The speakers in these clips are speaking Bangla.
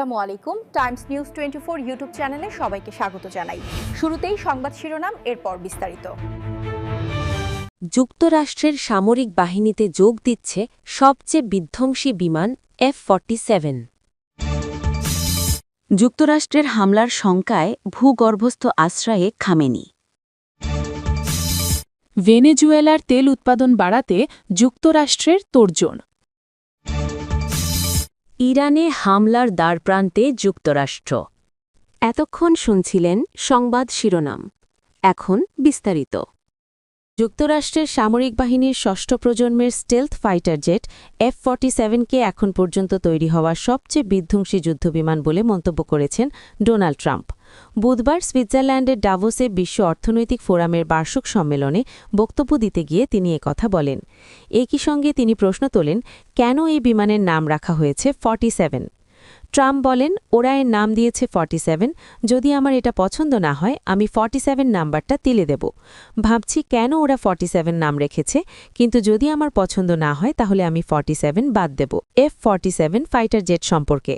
আসসালামু আলাইকুম। টাইমস নিউজ 24 ইউটিউব চ্যানেলে সবাইকে স্বাগত জানাই। শুরুতেই সংবাদ শিরোনাম, এরপর বিস্তারিত। যুক্তরাষ্ট্রের সামরিক বাহিনীতে যোগ দিচ্ছে সবচেয়ে বিধ্বংসী বিমান F-47। যুক্তরাষ্ট্রের হামলার শঙ্কায় ভূগর্ভস্থ আশ্রয়ে খামেনি। ভেনেজুয়েলার তেল উৎপাদন বাড়াতে যুক্তরাষ্ট্রের তোড়জোড়। ইরানে হামলার দ্বারপ্রান্তে যুক্তরাষ্ট্র। এতক্ষণ শুনছিলেন সংবাদ শিরোনাম, এখন বিস্তারিত। যুক্তরাষ্ট্রের সামরিক বাহিনীর ষষ্ঠ প্রজন্মের স্টেলথ ফাইটার জেট F-47কে এখন পর্যন্ত তৈরি হওয়া সবচেয়ে বিধ্বংসী যুদ্ধবিমান বলে মন্তব্য করেছেন ডোনাল্ড ট্রাম্প। বুধবার সুইজারল্যান্ডের ডাভোসে বিশ্ব অর্থনৈতিক ফোরামের বার্ষিক সম্মেলনে বক্তব্য দিতে গিয়ে তিনি একথা বলেন। একই সঙ্গে তিনি প্রশ্ন তোলেন, কেন এই বিমানের নাম রাখা হয়েছে 47। ট্রাম্প বলেন, ওরা এর নাম দিয়েছে 47, যদি আমার এটা পছন্দ না হয় আমি 47 নাম্বারটা তিলে দেব। ভাবছি কেন ওরা 47 নাম রেখেছে, কিন্তু যদি আমার পছন্দ না হয় তাহলে আমি 47 বাদ দেব। F-47 ফাইটার জেট সম্পর্কে।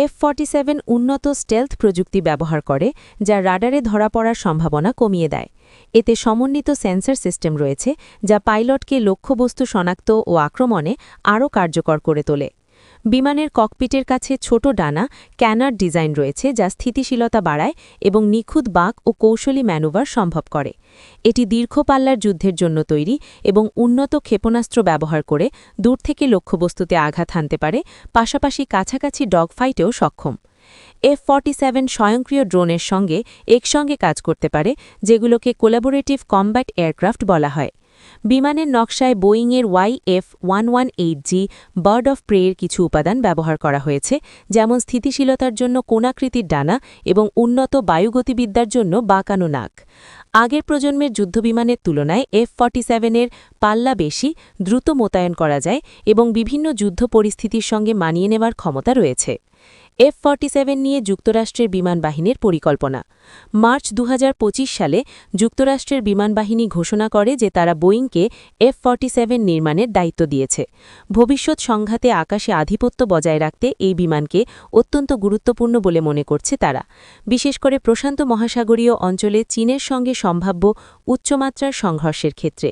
F-47 উন্নত স্টেলথ প্রযুক্তি ব্যবহার করে, যা রাডারে ধরা পড়ার সম্ভাবনা কমিয়ে দেয়। এতে সমন্বিত সেন্সর সিস্টেম রয়েছে, যা পাইলটকে লক্ষ্যবস্তু শনাক্ত ও আক্রমণে আরও কার্যকর করে তোলে। বিমানের ককপিটের কাছে ছোট ডানা ক্যানার ডিজাইন রয়েছে, যা স্থিতিশীলতা বাড়ায় এবং নিখুঁত বাঁক ও কৌশলী ম্যানুভার সম্ভব করে। এটি দীর্ঘ পাল্লার যুদ্ধের জন্য তৈরি এবং উন্নত ক্ষেপণাস্ত্র ব্যবহার করে দূর থেকে লক্ষ্যবস্তুতে আঘাত হানতে পারে, পাশাপাশি কাছাকাছি ডগ ফাইটেও সক্ষম। F-47 স্বয়ংক্রিয় ড্রোনের সঙ্গে একসঙ্গে কাজ করতে পারে, যেগুলোকে কোলাবোরেটিভ কম্ব্যাট এয়ারক্রাফট বলা হয়। বিমানের নকশায় বোয়িংয়ের YF-118G বার্ড অফ প্রে-এর কিছু উপাদান ব্যবহার করা হয়েছে, যেমন স্থিতিশীলতার জন্য কোণাকৃতির ডানা এবং উন্নত বায়ুগতিবিদ্যার জন্য বাঁকানো নাক। আগের প্রজন্মের যুদ্ধবিমানের তুলনায় F-47-এর পাল্লা বেশি, দ্রুত মোতায়েন করা যায় এবং বিভিন্ন যুদ্ধ পরিস্থিতির সঙ্গে মানিয়ে নেওয়ার ক্ষমতা রয়েছে। F-47 নিয়ে যুক্তরাষ্ট্রের বিমান বাহিনীর পরিকল্পনা। মার্চ 2025 সালে যুক্তরাষ্ট্রের বিমান বাহিনী ঘোষণা করে যে তারা বোয়িংকে F-47 নির্মাণের দায়িত্ব দিয়েছে। ভবিষ্যৎ সংঘাতে আকাশে আধিপত্য বজায় রাখতে এই বিমানকে অত্যন্ত গুরুত্বপূর্ণ বলে মনে করছে তারা, বিশেষ করে প্রশান্ত মহাসাগরীয় অঞ্চলে চীনের সঙ্গে সম্ভাব্য উচ্চমাত্রার সংঘর্ষের ক্ষেত্রে।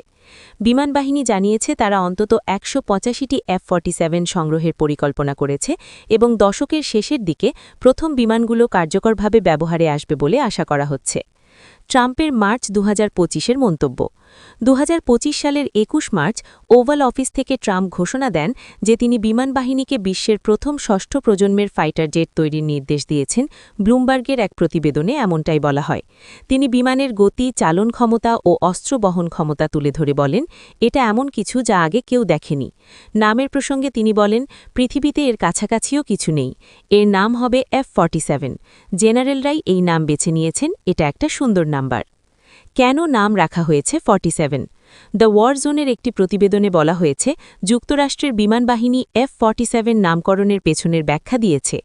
বিমান বাহিনী জানিয়েছে তারা অন্তত 185টি F-47 সংগ্রহের পরিকল্পনা করেছে এবং দশকের শেষের দিকে প্রথম বিমানগুলো কার্যকরভাবে ব্যবহারে আসবে বলে আশা করা হচ্ছে। ট্রাম্পের মার্চ 2025-এর মন্তব্য। 2025 সালের 21 মার্চ ওভাল অফিস থেকে ট্রাম্প ঘোষণা দেন যে তিনি বিমান বাহিনীকে বিশ্বের প্রথম ষষ্ঠ প্রজন্মের ফাইটার জেট তৈরির নির্দেশ দিয়েছেন। ব্লুমবার্গের এক প্রতিবেদনে এমনটাই বলা হয়। তিনি বিমানের গতি, চালন ক্ষমতা ও অস্ত্র বহন ক্ষমতা তুলে ধরে বলেন, এটা এমন কিছু যা আগে কেউ দেখেনি। নামের প্রসঙ্গে তিনি বলেন, পৃথিবীতে এর কাছাকাছিও কিছু নেই। এর নাম হবে F-47। জেনারেলরাই এই নাম বেছে নিয়েছেন, এটা একটা সুন্দর নাম্বার। কেন নাম রাখা হয়েছে 47? দ্য ওয়ার জোনের একটি প্রতিবেদনে বলা হয়েছে, যুক্তরাষ্ট্রের বিমান বাহিনী F-47 নামকরণের পেছনের ব্যাখ্যা দিয়েছে।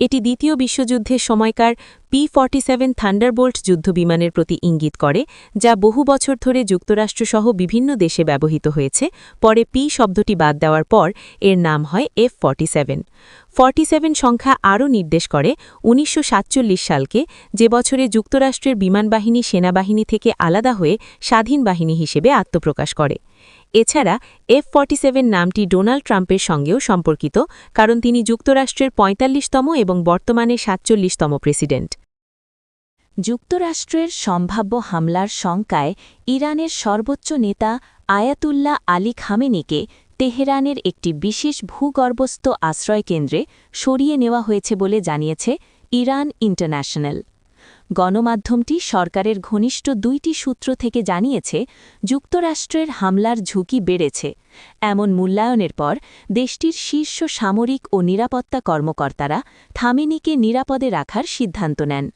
এটি দ্বিতীয় বিশ্বযুদ্ধের সময়কার P-47 থান্ডারবোল্ট যুদ্ধবিমানের প্রতি ইঙ্গিত করে, যা বহু বছর ধরে যুক্তরাষ্ট্রসহ বিভিন্ন দেশে ব্যবহৃত হয়েছে। পরে P শব্দটি বাদ দেওয়ার পর এর নাম হয় F-47। 47 সংখ্যা আরও নির্দেশ করে 1947 সালকে, যে বছরে যুক্তরাষ্ট্রের বিমান বাহিনী সেনাবাহিনী থেকে আলাদা হয়ে স্বাধীন বাহিনী হিসেবে আত্মপ্রকাশ করে। এছাড়া F-47 নামটি ডোনাল্ড ট্রাম্পের সঙ্গেও সম্পর্কিত, কারণ তিনি যুক্তরাষ্ট্রের 45তম এবং বর্তমানে 47তম প্রেসিডেন্ট। যুক্তরাষ্ট্রের সম্ভাব্য হামলার শঙ্কায় ইরানের সর্বোচ্চ নেতা আয়াতুল্লাহ আলী খামেনিকে তেহরানের একটি বিশেষ ভূগর্ভস্থ আশ্রয়কেন্দ্রে সরিয়ে নেওয়া হয়েছে বলে জানিয়েছে ইরান ইন্টারন্যাশনাল। গণমাধ্যমটি সরকারের ঘনিষ্ঠ 2টি সূত্র থেকে জানিয়েছে, যুক্তরাষ্ট্রের হামলার ঝুঁকি বেড়েছে এমন মূল্যায়নের পর দেশটির শীর্ষ সামরিক ও নিরাপত্তা কর্মকর্তারা খামেনিকে নিরাপদে রাখার সিদ্ধান্ত নেন।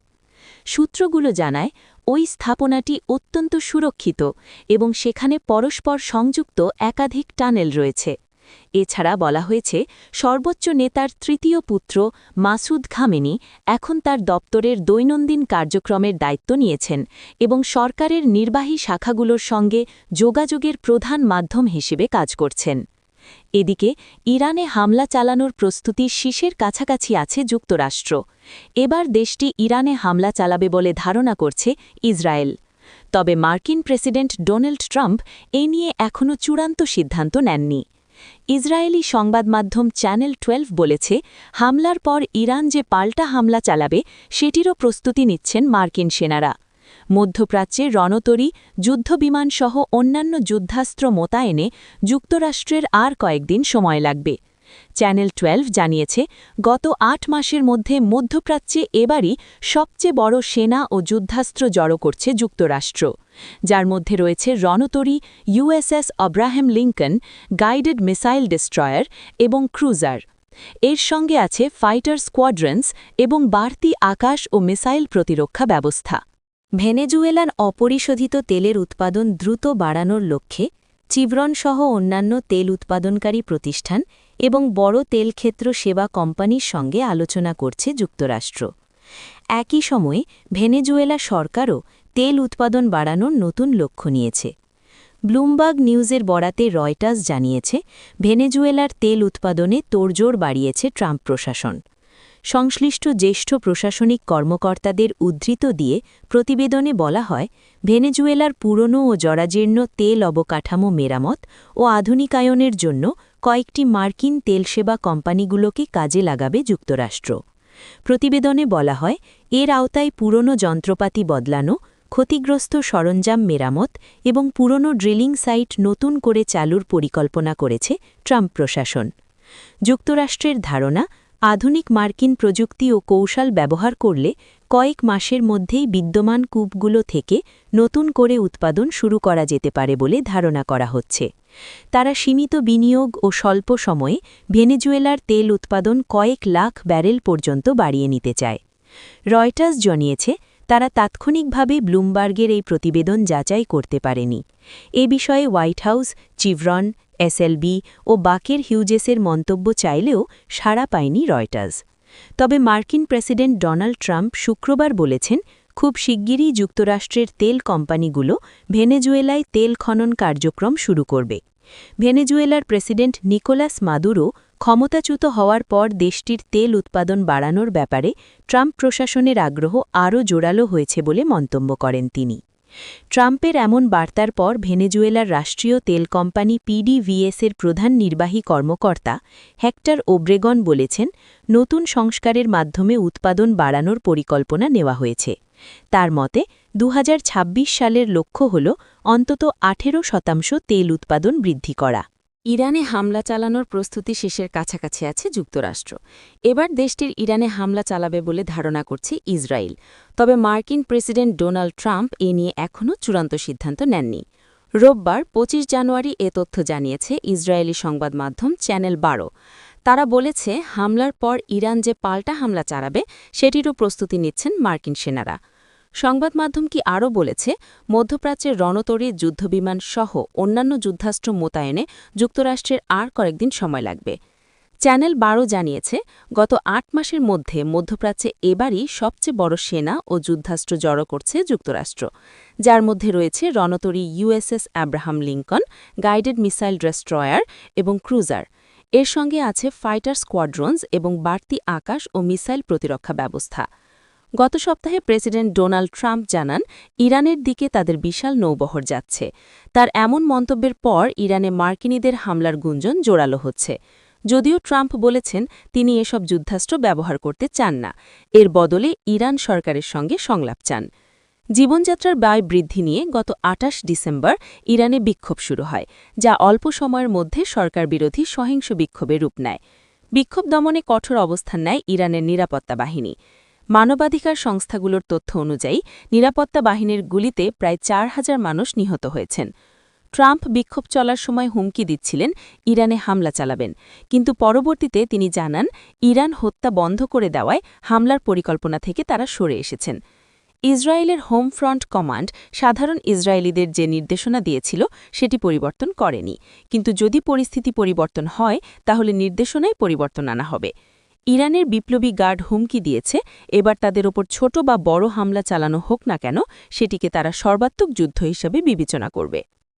সূত্রগুলো জানায়, ওই স্থাপনাটি অত্যন্ত সুরক্ষিত এবং সেখানে পরস্পর সংযুক্ত একাধিক টানেল রয়েছে। এছাড়া বলা হয়েছে, সর্বোচ্চ নেতার তৃতীয় পুত্র মাসুদ খামেনি এখন তার দপ্তরের দৈনন্দিন কার্যক্রমের দায়িত্ব নিয়েছেন এবং সরকারের নির্বাহী শাখাগুলোর সঙ্গে যোগাযোগের প্রধান মাধ্যম হিসেবে কাজ করছেন। এদিকে ইরানে হামলা চালানোর প্রস্তুতির শীর্ষের কাছাকাছি আছে যুক্তরাষ্ট্র। এবার দেশটি ইরানে হামলা চালাবে বলে ধারণা করছে ইসরায়েল। তবে মার্কিন প্রেসিডেন্ট ডোনাল্ড ট্রাম্প এ নিয়ে এখনও চূড়ান্ত সিদ্ধান্ত নেননি। ইসরায়েলি সংবাদ মাধ্যম চ্যানেল 12 বলেছে, হামলার পর ইরান যে পাল্টা হামলা চালাবে সেটিরও প্রস্তুতি নিচ্ছেন মার্কিন সেনারা। মধ্যপ্রাচ্যে রণতরী, যুদ্ধবিমানসহ অন্যান্য যুদ্ধাস্ত্র মোতায়েনে যুক্তরাষ্ট্রের আর কয়েকদিন সময় লাগবে। চ্যানেল 12 জানিয়েছে, গত 8 মাসের মধ্যে মধ্যপ্রাচ্যে এবারই সবচেয়ে বড় সেনা ও যুদ্ধাস্ত্র জড়ো করছে যুক্তরাষ্ট্র, যার মধ্যে রয়েছে রণতরী, USS Abraham Lincoln, guided missile destroyer এবং ক্রুজার। এর সঙ্গে আছে ফাইটার স্কোয়াড্রন্স এবং বাড়তি আকাশ ও মিসাইল প্রতিরক্ষা ব্যবস্থা। ভেনেজুয়েলার অপরিশোধিত তেলের উৎপাদন দ্রুত বাড়ানোর লক্ষ্যে চিভরনসহ অন্যান্য তেল উৎপাদনকারী প্রতিষ্ঠান এবং বড় তেলক্ষেত্র সেবা কোম্পানির সঙ্গে আলোচনা করছে যুক্তরাষ্ট্র। একই সময়ে ভেনেজুয়েলা সরকারও তেল উৎপাদন বাড়ানোর নতুন লক্ষ্য নিয়েছে। ব্লুমবার্গ নিউজের বরাতে রয়টার্স জানিয়েছে, ভেনেজুয়েলার তেল উৎপাদনে তোড়জোড় বাড়িয়েছে ট্রাম্প প্রশাসন। সংশ্লিষ্ট জ্যেষ্ঠ প্রশাসনিক কর্মকর্তাদের উদ্ধৃত দিয়ে প্রতিবেদনে বলা হয়, ভেনেজুয়েলার পুরনো ও জরাজীর্ণ তেল অবকাঠামো মেরামত ও আধুনিকায়নের জন্য কয়েকটি মার্কিন তেলসেবা কোম্পানিগুলোকে কাজে লাগাবে যুক্তরাষ্ট্র। প্রতিবেদনে বলা হয়, এর আওতায় পুরনো যন্ত্রপাতি বদলানো, ক্ষতিগ্রস্ত সরঞ্জাম মেরামত এবং পুরনো ড্রিলিং সাইট নতুন করে চালুর পরিকল্পনা করেছে ট্রাম্প প্রশাসন। যুক্তরাষ্ট্রের ধারণা, আধুনিক মার্কিন প্রযুক্তি ও কৌশল ব্যবহার করলে কয়েক মাসের মধ্যেই বিদ্যমান কূপগুলো থেকে নতুন করে উৎপাদন শুরু করা যেতে পারে বলে ধারণা করা হচ্ছে। তারা সীমিত বিনিয়োগ ও স্বল্প সময়ে ভেনেজুয়েলার তেল উৎপাদন কয়েক লাখ ব্যারেল পর্যন্ত বাড়িয়ে নিতে চায়। রয়টার্স জানিয়েছে, তারা তাৎক্ষণিকভাবে ব্লুমবার্গের এই প্রতিবেদন যাচাই করতে পারেনি। এ বিষয়ে হোয়াইট হাউস, চিভরন, এসএলবি ও বাকের হিউজেসের মন্তব্য চাইলেও সাড়া পায়নি রয়টার্স। তবে মার্কিন প্রেসিডেন্ট ডোনাল্ড ট্রাম্প শুক্রবার বলেছেন, খুব শিগগিরই যুক্তরাষ্ট্রের তেল কোম্পানিগুলো ভেনেজুয়েলায় তেল খনন কার্যক্রম শুরু করবে। ভেনেজুয়েলার প্রেসিডেন্ট নিকোলাস মাদুরো ক্ষমতাচ্যুত হওয়ার পর দেশটির তেল উৎপাদন বাড়ানোর ব্যাপারে ট্রাম্প প্রশাসনের আগ্রহ আরও জোরালো হয়েছে বলে মন্তব্য করেন তিনি। ট্রাম্পের এমন বার্তার পর ভেনেজুয়েলার রাষ্ট্রীয় তেল কোম্পানি পিডিভিএসের প্রধান নির্বাহী কর্মকর্তা হেক্টর ওব্রেগন বলেছেন, নতুন সংস্কারের মাধ্যমে উৎপাদন বাড়ানোর পরিকল্পনা নেওয়া হয়েছে। তার মতে 2026 সালের লক্ষ্য হল অন্তত 18% তেল উৎপাদন বৃদ্ধি করা। ইরানে হামলা চালানোর প্রস্তুতি শেষের কাছাকাছি আছে যুক্তরাষ্ট্র। এবার দেশটির ইরানে হামলা চালাবে বলে ধারণা করছে ইসরায়েল। তবে মার্কিন প্রেসিডেন্ট ডোনাল্ড ট্রাম্প এ নিয়ে এখনও চূড়ান্ত সিদ্ধান্ত নেননি। রোববার 25 জানুয়ারি এ তথ্য জানিয়েছে ইসরায়েলি সংবাদ মাধ্যম চ্যানেল 12। তারা বলেছে, হামলার পর ইরান যে পাল্টা হামলা চালাবে সেটিরও প্রস্তুতি নিচ্ছেন মার্কিন সেনারা। সংবাদ মাধ্যম কি আরও বলেছে, মধ্যপ্রাচ্যের রণতরী, যুদ্ধবিমান সহ অন্যান্য যুদ্ধাস্ত্র মোতায়েনে যুক্তরাষ্ট্রের আর কয়েকদিন সময় লাগবে। চ্যানেল 12 জানিয়েছে, গত 8 মাসের মধ্যে মধ্যপ্রাচ্যে এবারই সবচেয়ে বড় সেনা ও যুদ্ধাস্ত্র জড়ো করছে যুক্তরাষ্ট্র, যার মধ্যে রয়েছে রণতরী USS Abraham Lincoln, guided missile destroyer এবং ক্রুজার। এর সঙ্গে আছে ফাইটার স্কোয়াড্রন্স এবং বাড়তি আকাশ ও মিসাইল প্রতিরক্ষা ব্যবস্থা। গত সপ্তাহে প্রেসিডেন্ট ডোনাল্ড ট্রাম্প জানান, ইরানের দিকে তাদের বিশাল নৌবহর যাচ্ছে। তার এমন মন্তব্যের পর ইরানে মার্কিনীদের হামলার গুঞ্জন জোরালো হচ্ছে। যদিও ট্রাম্প বলেছেন, তিনি এসব যুদ্ধাস্ত্র ব্যবহার করতে চান না, এর বদলে ইরান সরকারের সঙ্গে সংলাপ চান। জীবনযাত্রার ব্যয় বৃদ্ধি নিয়ে গত 28 ডিসেম্বর ইরানে বিক্ষোভ শুরু হয়, যা অল্প সময়ের মধ্যে সরকার বিরোধী সহিংস বিক্ষোভে রূপ নেয়। বিক্ষোভ দমনে কঠোর অবস্থান নেয় ইরানের নিরাপত্তা বাহিনী। মানবাধিকার সংস্থাগুলোর তথ্য অনুযায়ী নিরাপত্তা বাহিনীর গুলিতে প্রায় 4000 মানুষ নিহত হয়েছেন। ট্রাম্প বিক্ষোভ চলার সময় হুমকি দিচ্ছিলেন ইরানে হামলা চালাবেন, কিন্তু পরবর্তীতে তিনি জানান, ইরান হত্যা বন্ধ করে দেওয়ায় হামলার পরিকল্পনা থেকে তারা সরে এসেছেন। ইসরায়েলের হোম ফ্রন্ট কমান্ড সাধারণ ইসরায়েলিদের যে নির্দেশনা দিয়েছিল সেটি পরিবর্তন করেনি, কিন্তু যদি পরিস্থিতি পরিবর্তন হয় তাহলে নির্দেশনায় পরিবর্তন আনা হবে। ইরানের বিপ্লবী গার্ড হুমকি দিয়েছে, এবার তাদের ওপর ছোট বা বড় হামলা চালানো হোক না কেন, সেটিকে তারা সর্বাত্মক যুদ্ধ হিসাবে বিবেচনা করবে।